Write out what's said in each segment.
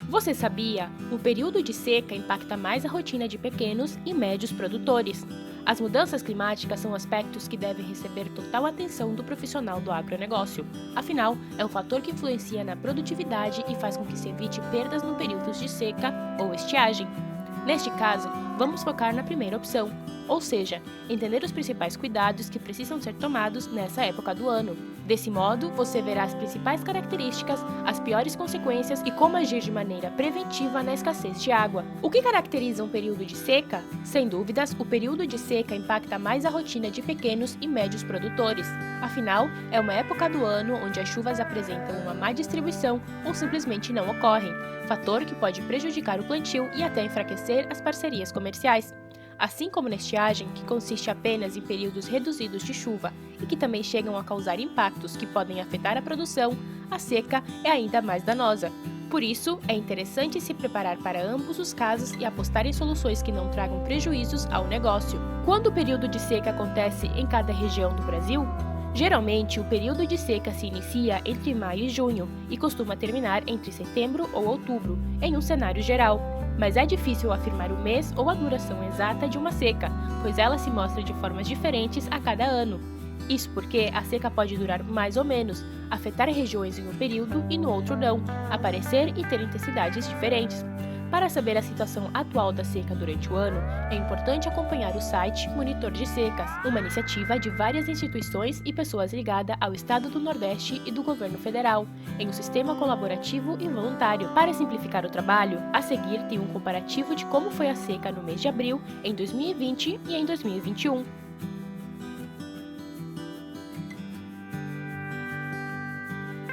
Você sabia? O período de seca impacta mais a rotina de pequenos e médios produtores. As mudanças climáticas são aspectos que devem receber total atenção do profissional do agronegócio. Afinal, é um fator que influencia na produtividade e faz com que se evite perdas no período de seca ou estiagem. Neste caso, vamos focar na primeira opção, ou seja, entender os principais cuidados que precisam ser tomados nessa época do ano. Desse modo, você verá as principais características, as piores consequências e como agir de maneira preventiva na escassez de água. O que caracteriza um período de seca? Sem dúvidas, o período de seca impacta mais a rotina de pequenos e médios produtores. Afinal, é uma época do ano onde as chuvas apresentam uma má distribuição ou simplesmente não ocorrem, fator que pode prejudicar o plantio e até enfraquecer as parcerias comerciais. Assim como na estiagem, que consiste apenas em períodos reduzidos de chuva e que também chegam a causar impactos que podem afetar a produção, a seca é ainda mais danosa. Por isso, é interessante se preparar para ambos os casos e apostar em soluções que não tragam prejuízos ao negócio. Quando o período de seca acontece em cada região do Brasil? Geralmente, o período de seca se inicia entre maio e junho e costuma terminar entre setembro ou outubro, em um cenário geral. Mas é difícil afirmar o mês ou a duração exata de uma seca, pois ela se mostra de formas diferentes a cada ano. Isso porque a seca pode durar mais ou menos, afetar regiões em um período e no outro não, aparecer e ter intensidades diferentes. Para saber a situação atual da seca durante o ano, é importante acompanhar o site Monitor de Secas, uma iniciativa de várias instituições e pessoas ligadas ao Estado do Nordeste e do Governo Federal, em um sistema colaborativo e voluntário. Para simplificar o trabalho, a seguir tem um comparativo de como foi a seca no mês de abril, em 2020 e em 2021.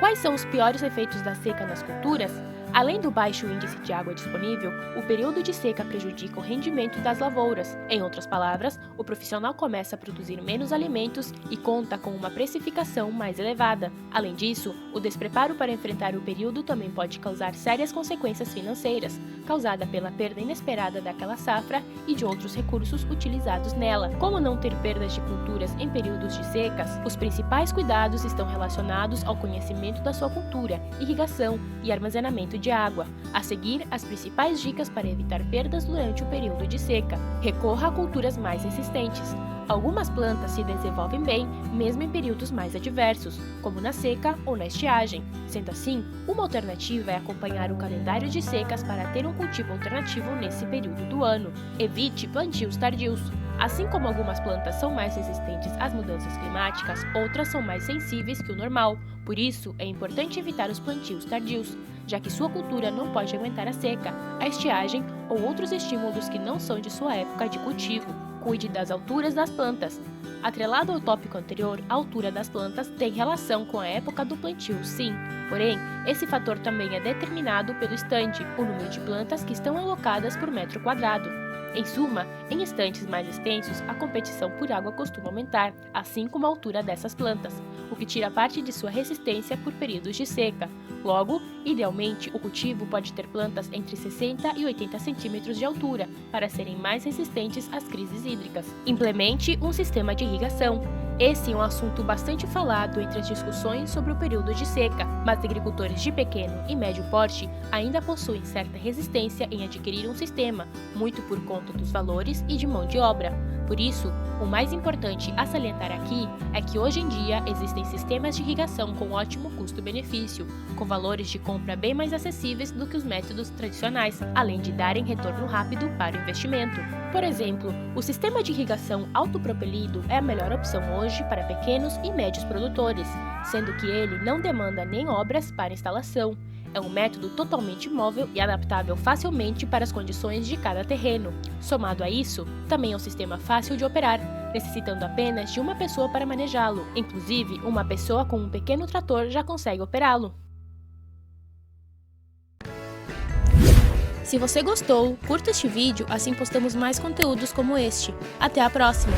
Quais são os piores efeitos da seca nas culturas? Além do baixo índice de água disponível, o período de seca prejudica o rendimento das lavouras. Em outras palavras, o profissional começa a produzir menos alimentos e conta com uma precificação mais elevada. Além disso, o despreparo para enfrentar o período também pode causar sérias consequências financeiras, causada pela perda inesperada daquela safra e de outros recursos utilizados nela. Como não ter perdas de culturas em períodos de secas? Os principais cuidados estão relacionados ao conhecimento da sua cultura, irrigação e armazenamento de água. A seguir, as principais dicas para evitar perdas durante o período de seca. Recorra a culturas mais resistentes. Algumas plantas se desenvolvem bem, mesmo em períodos mais adversos, como na seca ou na estiagem. Sendo assim, uma alternativa é acompanhar o calendário de secas para ter um cultivo alternativo nesse período do ano. Evite plantios tardios. Assim como algumas plantas são mais resistentes às mudanças climáticas, outras são mais sensíveis que o normal. Por isso, é importante evitar os plantios tardios, já que sua cultura não pode aguentar a seca, a estiagem ou outros estímulos que não são de sua época de cultivo. Cuide das alturas das plantas. Atrelado ao tópico anterior, a altura das plantas tem relação com a época do plantio, sim. Porém, esse fator também é determinado pelo estande, o número de plantas que estão alocadas por metro quadrado. Em suma, em estantes mais extensos, a competição por água costuma aumentar, assim como a altura dessas plantas, o que tira parte de sua resistência por períodos de seca. Logo, idealmente, o cultivo pode ter plantas entre 60 e 80 centímetros de altura, para serem mais resistentes às crises hídricas. Implemente um sistema de irrigação. Esse é um assunto bastante falado entre as discussões sobre o período de seca, mas agricultores de pequeno e médio porte ainda possuem certa resistência em adquirir um sistema, muito por conta dos valores e de mão de obra. Por isso, o mais importante a salientar aqui é que hoje em dia existem sistemas de irrigação com ótimo custo-benefício, com valores de compra bem mais acessíveis do que os métodos tradicionais, além de darem retorno rápido para o investimento. Por exemplo, o sistema de irrigação autopropelido é a melhor opção hoje para pequenos e médios produtores, sendo que ele não demanda nem obras para instalação. É um método totalmente móvel e adaptável facilmente para as condições de cada terreno. Somado a isso, também é um sistema fácil de operar, necessitando apenas de uma pessoa para manejá-lo. Inclusive, uma pessoa com um pequeno trator já consegue operá-lo. Se você gostou, curta este vídeo, assim postamos mais conteúdos como este. Até a próxima!